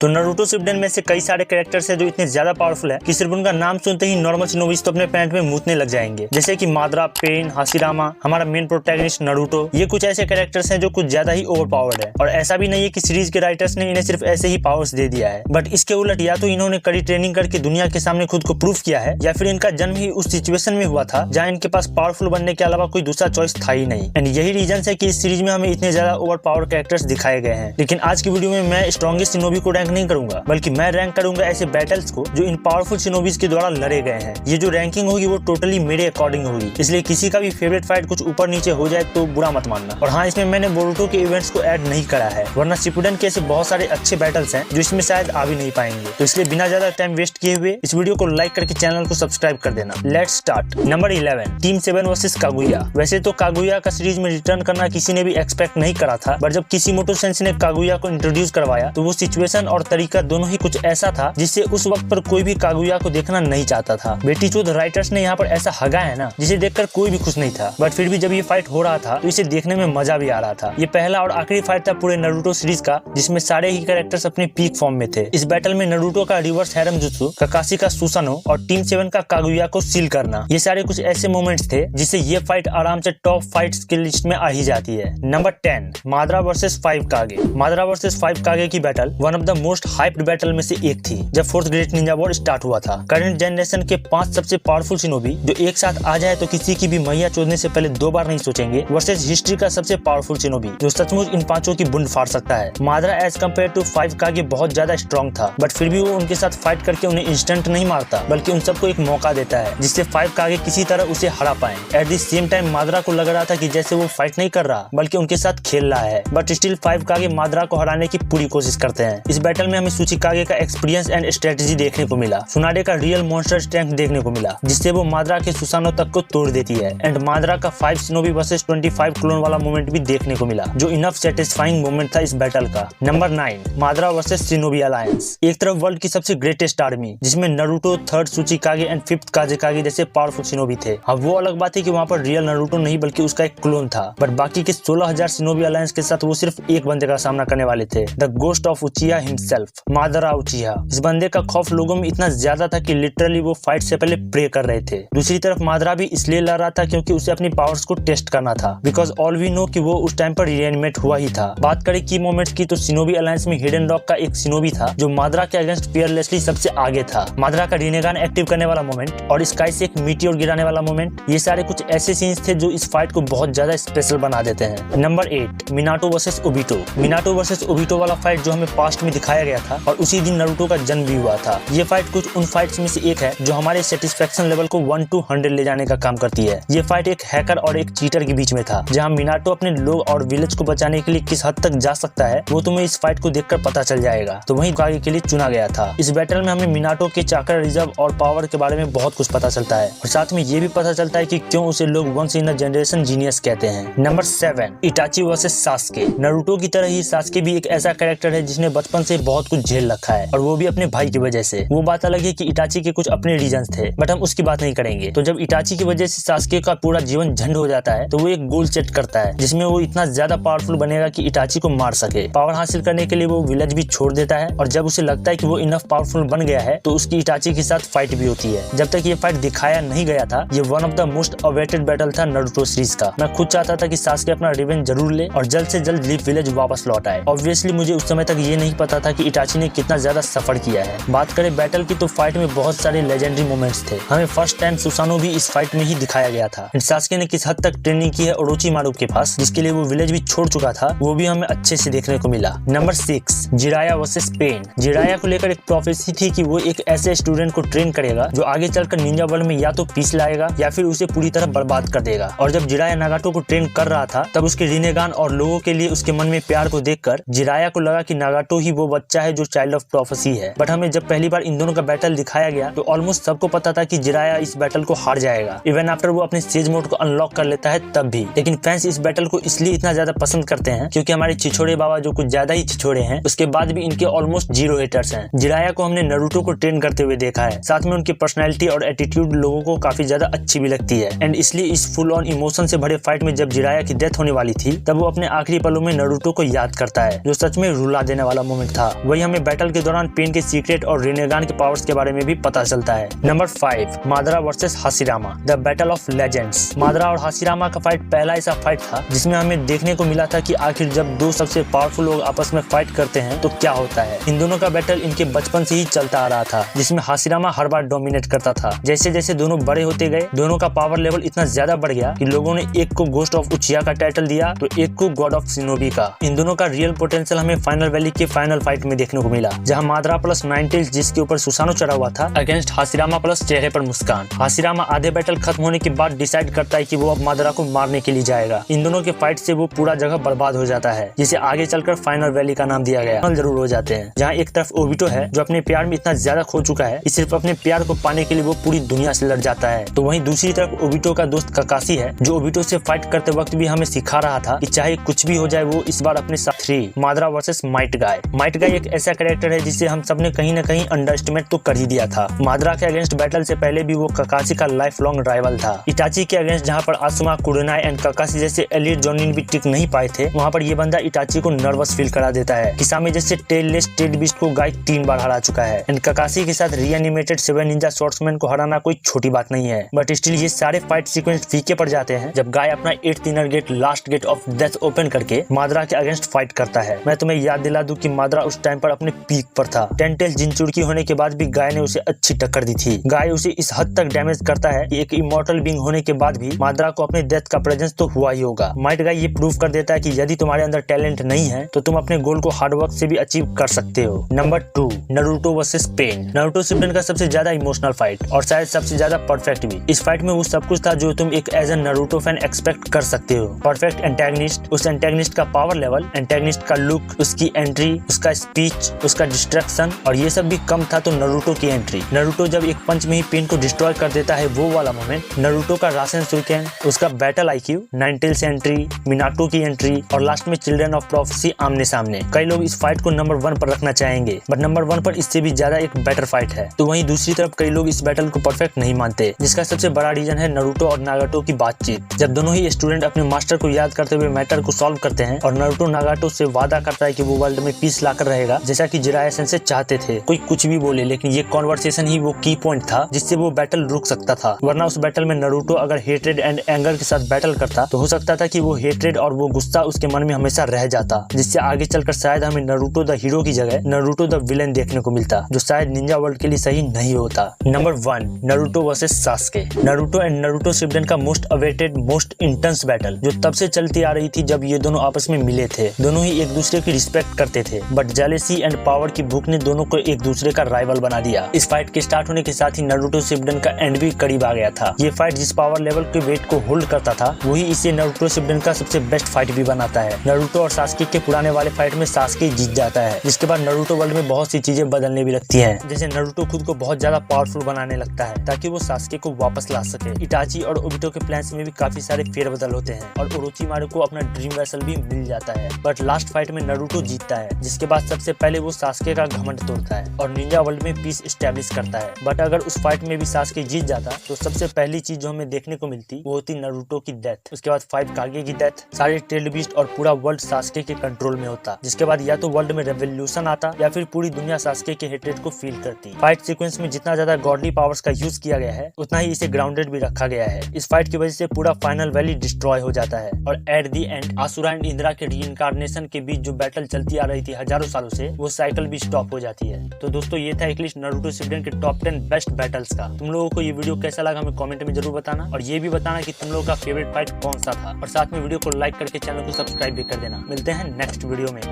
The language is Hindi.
तो नारुतो शिपुडेन में से कई सारे कैरेक्टर्स हैं जो इतने ज्यादा पावरफुल है कि सिर्फ उनका नाम सुनते ही नॉर्मल शिनोबीज तो अपने पैंट में मूतने लग जाएंगे, जैसे कि माद्रा, पेन, हाशिरामा, हमारा मेन प्रोटैगनिस्ट नारुतो। ये कुछ ऐसे कैरेक्टर्स हैं जो कुछ ज्यादा ही ओवरपावर्ड है और ऐसा भी नहीं है कि सीरीज के राइटर्स ने इन्हें सिर्फ ऐसे ही पावर्स दे दिया है, बट इसके उलट या तो इन्होंने कड़ी ट्रेनिंग करके दुनिया के सामने खुद को प्रूव किया है या फिर इनका जन्म ही उस सिचुएशन में हुआ था जहाँ इनके पास पावरफुल बनने के अलावा कोई दूसरा चॉइस था ही नहीं। एंड यही रीजन है कि इस सीरीज में हमें इतने ज्यादा ओवर पावर कैरेक्टर्स दिखाए गए हैं। लेकिन आज की वीडियो में मैं स्ट्रॉन्गेस्ट शिनोबी को रैंक नहीं करूंगा, बल्कि मैं रैंक करूंगा ऐसे बैटल्स को जो इन पावरफुल शिनोबीज के द्वारा लड़े गए हैं। ये जो रैंकिंग होगी वो टोटली मेरे अकॉर्डिंग होगी, इसलिए किसी का भी फेवरेट फाइट कुछ ऊपर नीचे हो जाए तो बुरा मत मानना। और हाँ, इसमें मैंने बोरुतो के इवेंट्स को ऐड नहीं करा है, वरना शिपुडेन के ऐसे बहुत सारे अच्छे बैटल्स हैं जो इसमें शायद आ भी नहीं पाएंगे। तो इसलिए बिना ज्यादा टाइम वेस्ट किए हुए इस वीडियो को लाइक करके चैनल को सब्सक्राइब कर देना। Let's start. Number 11, team 7 versus Kaguya. वैसे तो कागुया का सीरीज में रिटर्न करना किसी ने भी एक्सपेक्ट नहीं करा था, बट जब किशिमोटो सेंसेई ने कागुया को इंट्रोड्यूस करवाया तो वो सिचुएशन और तरीका दोनों ही कुछ ऐसा था जिससे उस वक्त पर कोई भी कागुया को देखना नहीं चाहता था। बेटी चोद राइटर्स ने यहाँ पर ऐसा हगा है ना जिसे देखकर कोई भी खुश नहीं था, बट फिर भी जब ये फाइट हो रहा था तो इसे देखने में मजा भी आ रहा था। ये पहला और आखिरी फाइट था पूरे नारुतो सीरीज का जिसमें सारे ही कैरेक्टर्स अपने पीक फॉर्म में थे। इस बैटल में नारुतो का रिवर्स हैरम जुत्सु, काकाशी का सुसानो और टीम 7 का कागुया को सील करना, ये सारे कुछ ऐसे मोमेंट्स थे जिससे ये फाइट आराम से टॉप फाइट्स की लिस्ट में आ ही जाती है। Number 10, Madara versus 5 Kage. Madara versus 5 Kage की battle one of the most hyped battle में से एक थी। जब fourth great ninja war start हुआ था, करंट जनरेशन के 5 सबसे पावरफुल शिनोबी जो एक साथ आ जाए तो किसी की भी मैया चोदने से पहले 2 बार नहीं सोचेंगे, वर्सेस हिस्ट्री का सबसे पावरफुल शिनोबी जो सचमुच इन पांचों की बुंड फाड़ सकता है। माद्रा एज कम्पेयर टू 5 कागे बहुत ज्यादा स्ट्रॉन्ग था, बट फिर भी वो उनके साथ फाइट करके उन्हें इंस्टेंट नहीं मारता, बल्कि उन सबको एक मौका देता है जिससे 5 कागे किसी तरह उसे हरा पाए। एट द सेम टाइम माद्रा को लग रहा था कि जैसे वो फाइट नहीं कर रहा बल्कि उनके साथ खेल रहा है, बट स्टिल 5 कागे माद्रा को हराने की पूरी कोशिश करते हैं। इस बैटल में हमें सूचिकागे का एक्सपीरियंस एंड स्ट्रेटेजी देखने को मिला, सुनाडे का रियल मॉन्स्टर स्ट्रेंथ देखने को मिला जिससे वो माद्रा के सुसानो तक को तोड़ देती है। एंड माद्रा का 5 शिनोबी वर्सेस 25 क्लोन वाला मोमेंट भी देखने को मिला जो इनफ सेटिस्फाइंग मोमेंट था इस बैटल का। Number 9, Madara versus Shinobi Alliance. एक तरफ वर्ल्ड की सबसे ग्रेटेस्ट आर्मी जिसमें Naruto, 3rd Tsuchikage and 5th Kazekage जैसे पावरफुल शिनोबी थे। अब वो अलग बात है कि वहाँ पर रियल नारुतो नहीं बल्कि उसका एक क्लोन था, बट बाकी के 16,000 शिनोबी अलायंस के साथ वो सिर्फ एक बंदे का सामना करने वाले थे, the ghost of Uchiha himself, Madara Uchiha. इस बंदे का खौफ लोगों में इतना ज्यादा था कि लिटरली वो फाइट से पहले प्रे कर रहे थे। दूसरी तरफ माद्रा भी इसलिए लड़ रहा था क्योंकि उसे अपनी पावर्स को टेस्ट करना था, बिकॉज ऑल वी नो कि वो उस टाइम पर रीएनिमेट हुआ ही था। बात करें की मोमेंट्स की तो शिनोबी अलायंस में हिडन डॉग का एक शिनोबी था जो माद्रा के अगेंस्ट फियरलेसली सबसे आगे था। माद्रा का रिनेगान एक्टिव करने वाला मोमेंट और स्काई से एक मीटियोर गिराने वाला मोमेंट, ये सारे कुछ ऐसे सीन्स थे जो इस फाइट को बहुत ज्यादा स्पेशल बना देते हैं। Number 8, Minato versus Obito. Minato versus Obito वाला फाइट जो हमें पास्ट में दिखाया गया था और उसी दिन नारुतो का जन्म भी हुआ था। ये फाइट कुछ उन फाइट्स में से एक है जो हमारे सेटिस्फेक्शन लेवल को 1 to 100 ले जाने का काम करती है। ये फाइट एक हैकर और एक चीटर के बीच में था जहाँ मिनाटो अपने लोग और विलेज को बचाने के लिए किस हद तक जा सकता है वो तुम्हें इस फाइट को देखकर पता चल जाएगा। तो वहीं कागे के लिए चुना गया था। इस बैटल में हमें मिनाटो के चाकर रिजर्व और पावर के बारे में बहुत कुछ पता चलता है और साथ में ये भी पता चलता है कि क्यों उसे लोग once in a generation genius कहते हैं। Number 7, Itachi versus Sasuke. Naruto की तरह ही सास्के भी एक ऐसा कैरेक्टर है जिसने बचपन से बहुत कुछ झेल रखा है और वो भी अपने भाई की वजह से। वो बात अलग है कि इटाची के कुछ अपने रीजंस थे, बट हम उसकी बात नहीं करेंगे। तो जब इटाची की वजह से सास्के का पूरा जीवन झंड हो जाता है तो वो एक गोल सेट करता है जिसमें वो इतना ज्यादा पावरफुल बनेगा कि इटाची को मार सके। पावर हासिल करने के लिए वो विलेज भी छोड़ देता है और जब उसे लगता है कि वो इनफ पावरफुल बन गया है तो उसकी इटाची के साथ फाइट भी होती है। जब तक ये फाइट दिखाया नहीं गया था ये one of the most awaited battle था नारुतो सीरीज का। मैं खुद चाहता था कि सास्के अपना रिवेंज जरूर ले और जल्द से जल्द लीफ विलेज वापस लौट आए। ऑब्वियसली मुझे उस समय तक ये नहीं पता था कि इटाची ने कितना ज्यादा सफर किया है। बात करें बैटल की तो फाइट में बहुत सारे लेजेंडरी मोमेंट्स थे। हमें फर्स्ट टाइम सुसानो भी इस फाइट में ही दिखाया गया था। सास्के ने किस हद तक ट्रेनिंग की है ओरोचिमारू के पास, जिसके लिए वो विलेज भी छोड़ चुका था, वो भी हमें अच्छे से देखने को मिला। Number 6, Jiraiya versus Pain. Jiraiya को लेकर एक प्रोफेसी थी कि वो एक ऐसे स्टूडेंट को ट्रेन करेगा जो आगे चलकर निंजा वर्ल्ड में या तो पीस लाएगा या फिर उसे पूरी तरह बर्बाद कर देगा। और जब जिराया नागाटो को ट्रेन कर रहा था तब उसके रिनेगान और लोगों के लिए उसके मन में प्यार को देखकर जिराया को लगा कि नागाटो ही वो बच्चा है जो चाइल्ड ऑफ प्रोफेसी है। बट हमें जब पहली बार इन दोनों का बैटल दिखाया गया तो ऑलमोस्ट सबको पता था कि जिराया इस बैटल को हार जाएगा, इवन आफ्टर वो अपने स्टेज मोड को अनलॉक कर लेता है तब भी। लेकिन फैंस इस बैटल को इसलिए इतना ज्यादा पसंद करते हैं क्योंकि हमारे छिछोड़े बाबा जो कुछ ज्यादा ही छिछोड़े हैं उसके बाद भी इनके ऑलमोस्ट 0 हेटर्स हैं। जिराया को हमने नारुतो को ट्रेन करते हुए देखा है, साथ में उनकी पर्सनैलिटी और एटीट्यूड लोगों को काफी ज्यादा अच्छी भी लगती है। एंड इसलिए इस फुल ऑन इमोशन से भरे फाइट में जब जिराया की डेथ होने वाली थी तब वो अपने आखिरी पलों में नारुतो को याद करता है जो सच में रुला देने वाला मोमेंट था। था। वही हमें बैटल के दौरान पेन के सीक्रेट और रेनेगान के पावर्स के बारे में भी पता चलता है। Number 5, Madara versus Hashirama, the battle of legends. Madara और हाशिरामा का फाइट पहला ऐसा फाइट था जिसमें हमें देखने को मिला था कि आखिर जब दो सबसे पावरफुल लोग आपस में फाइट करते हैं तो क्या होता है। इन दोनों का बैटल इनके बचपन से ही चलता आ रहा था, जिसमें हाशिरामा हर बार डोमिनेट करता था। जैसे जैसे दोनों बड़े होते गए, दोनों का पावर लेवल इतना ज्यादा बढ़ गया कि लोगों ने एक को गोस्ट ऑफ उचिया का टाइटल दिया तो एक को गॉड ऑफ शिनोबी का। इन दोनों का रियल पोटेंशियल हमें फाइनल वैली के फाइनल फाइट में देखने को मिला, जहां मादरा प्लस नाइनटेल्स जिसके ऊपर सुसानो चढ़ा हुआ था अगेंस्ट हाशिरामा प्लस चेहरे पर मुस्कान। हाशिरामा आधे बैटल खत्म होने के बाद डिसाइड करता है कि वो अब मादरा को मारने के लिए जाएगा। इन दोनों के फाइट से वो पूरा जगह बर्बाद हो जाता है, जिसे आगे चलकर फाइनल वैली का नाम दिया गया। जरूर हो जाते हैं, जहाँ एक तरफ ओबिटो है जो अपने प्यार में इतना ज्यादा खो चुका है कि सिर्फ अपने प्यार को पाने के लिए वो पूरी दुनिया से लड़ जाता है, तो वहीं दूसरी तरफ ओबिटो का दोस्त काकाशी है जो ओबिटो से फाइट करते वक्त भी हमें सिखा रहा था कि चाहे कुछ भी हो जाए वो इस बार अपने साथ। 3, Madara versus Might Guy. Might Guy एक ऐसा कैरेक्टर है जिसे हम सबने कहीं न कहीं अंडर एस्टिमेट तो कर ही दिया था। मादरा के अगेंस्ट बैटल से पहले भी वो काकाशी का लाइफ लॉन्ग राइवल था। इटाची के अगेंस्ट जहाँ पर आसुमा, कुरोनाई एंड काकाशी जैसे एलिट जोनिन भी टिक नहीं पाए थे, वहाँ पर ये बंदा इटाची को नर्वस फील करा देता है। किसामे जैसे टेललेस टेल बीस्ट को गाय 3 बार हरा चुका है एंड काकाशी के साथ रीएनिमेटेड 7 निंजा स्वॉर्ड्समैन को हराना कोई छोटी बात नहीं है। बट स्टिल ये सारे फाइट सीक्वेंस फीके पड़ जाते हैं जब गाय अपना 8th inner gate, last gate of death open करके मादरा के अगेंस्ट फाइट करता है। मैं तुम्हें याद दिला दूं कि मादरा उस टाइम पर अपने पीक पर था। 10 टेल जिनचुड़की होने के बाद भी गाय ने उसे अच्छी टक्कर दी थी। गाय उसे इस हद तक डैमेज करता है कि एक इमॉर्टल बीइंग होने के बाद भी मादरा को अपने डेथ का प्रेजेंस तो हुआ ही होगा। माइट गाय ये प्रूव कर देता है कि यदि तुम्हारे अंदर टैलेंट नहीं है तो तुम अपने गोल को हार्डवर्क से भी अचीव कर सकते हो। Number 2, Naruto versus Pain. Naruto Shippuden का सबसे ज्यादा इमोशनल फाइट और शायद सबसे ज्यादा परफेक्ट भी। इस फाइट में वो सब कुछ था जो तुम एक as a Naruto fan expect कर सकते हो। परफेक्ट एंटेगनिस्ट, उस एंटेगनिस्ट का पावर लेवल, एंटेगनिस्ट का लुक, उसकी एंट्री, उसका स्पीच, उसका डिस्ट्रैक्शन, और ये सब भी कम था तो नारुतो की एंट्री। नारुतो जब एक पंच में ही पेन को डिस्ट्रॉय कर देता है, वो वाला मोमेंट, नारुतो का रासेन सुकेन, उसका battle IQ, Ninetales entry, Minato की एंट्री और लास्ट में चिल्ड्रन ऑफ प्रोफेसी आमने सामने। कई लोग इस फाइट को नंबर 1 पर रखना चाहेंगे, बट नंबर 1 पर इससे भी ज्यादा एक बेटर फाइट है। तो वहीं दूसरी तरफ कई लोग इस बैटल को परफेक्ट नहीं मानते, जिसका सबसे बड़ा रीजन है नारुतो और नागाटो की बातचीत। जब दोनों ही स्टूडेंट अपने मास्टर को याद करते हुए मैटर को सॉल्व करते हैं और नारुतो नागाटो से वादा करता है कि वो वर्ल्ड में पीस लाकर रहेगा जैसा कि जिराया सेंसेई चाहते थे। कोई कुछ भी बोले, लेकिन ये कॉन्वर्सेशन ही वो की पॉइंट था जिससे वो बैटल रुक सकता था। वरना उस बैटल में नारुतो अगर हेट्रेड एंड एंगर के साथ बैटल करता तो हो सकता था कि वो हेट्रेड और वो गुस्सा उसके मन में हमेशा रह जाता, जिससे आगे चलकर शायद हमें नारुतो द हीरो की जगह नारुतो द विलेन देखने को मिलता, जो शायद निंजा वर्ल्ड के लिए सही नहीं होता। Number 1, Naruto versus Sasuke. Naruto and Naruto Shippuden का most awaited, most intense battle जो तब से चलती आ रही थी जब ये दोनों आपस में मिले थे। दोनों ही एक दूसरे की रिस्पेक्ट करते थे, बट जेलेसी एंड पावर की भूख ने दोनों को एक दूसरे का राइवल बना दिया। इस फाइट के स्टार्ट होने के साथ ही नारुतो शिपुडेन का एंड भी करीब आ गया था। ये फाइट जिस पावर लेवल के वेट को होल्ड करता था, वही इसे नारुतो शिपुडेन का सबसे बेस्ट फाइट भी बनाता है। नारुतो और सास्के के पुराने वाले फाइट में सास्के जीत जाता है, जिसके बाद नारुतो वर्ल्ड में बहुत सी चीजें बदलने भी लगती हैं। जैसे नारुतो खुद को बहुत ज्यादा पावरफुल बनाने लगता है ताकि वो सास्के को वापस ला सके। इटाची और ओबिटो के प्लान्स में भी काफी सारे फेरबदल होते हैं और ओरोचिमारू को अपना ड्रीम वेसल भी मिल जाता है। बट लास्ट फाइट में नारुतो जीतता है, जिसके बाद सबसे पहले वो सास्के का घमंड तोड़ता है और निंजा वर्ल्ड में पीस एस्टेब्लिश करता है। बट अगर उस फाइट में भी सास्के जीत जाता तो सबसे पहली चीज जो हमें देखने को मिलती वो होती नारुतो की डेथ। उसके बाद 5 कागे की डेथ, सारे टेल बीस्ट और पूरा वर्ल्ड सास्के के कंट्रोल में होता, जिसके बाद या तो वर्ल्ड में रेवोल्यूशन आता या फिर पूरी दुनिया सास्के के हेट्रेड को फील करती। फाइट सीक्वेंस में जितना ज्यादा गॉडली पावर्स का यूज किया गया है उतना ही इसे ग्राउंडेड भी रखा गया है। इस फाइट की वजह से पूरा फाइनल वैली डिस्ट्रॉय हो जाता है और at the and asura and Indira के रीइंकार्नेशन के बीच जो बैटल चलती आ रही थी हजारों सालों से, वो साइकिल भी स्टॉप हो जाती है। तो दोस्तों ये था एक लिस्ट नारुतो शिपुडेन के टॉप 10 बेस्ट बैटल्स का। तुम लोगों को ये वीडियो कैसा लगा हमें कमेंट में जरूर बताना और ये भी बताना कि तुम लोगों का फेवरेट फाइट कौन सा था, और साथ में वीडियो को लाइक करके चैनल को सब्सक्राइब भी कर देना। मिलते हैं नेक्स्ट वीडियो में।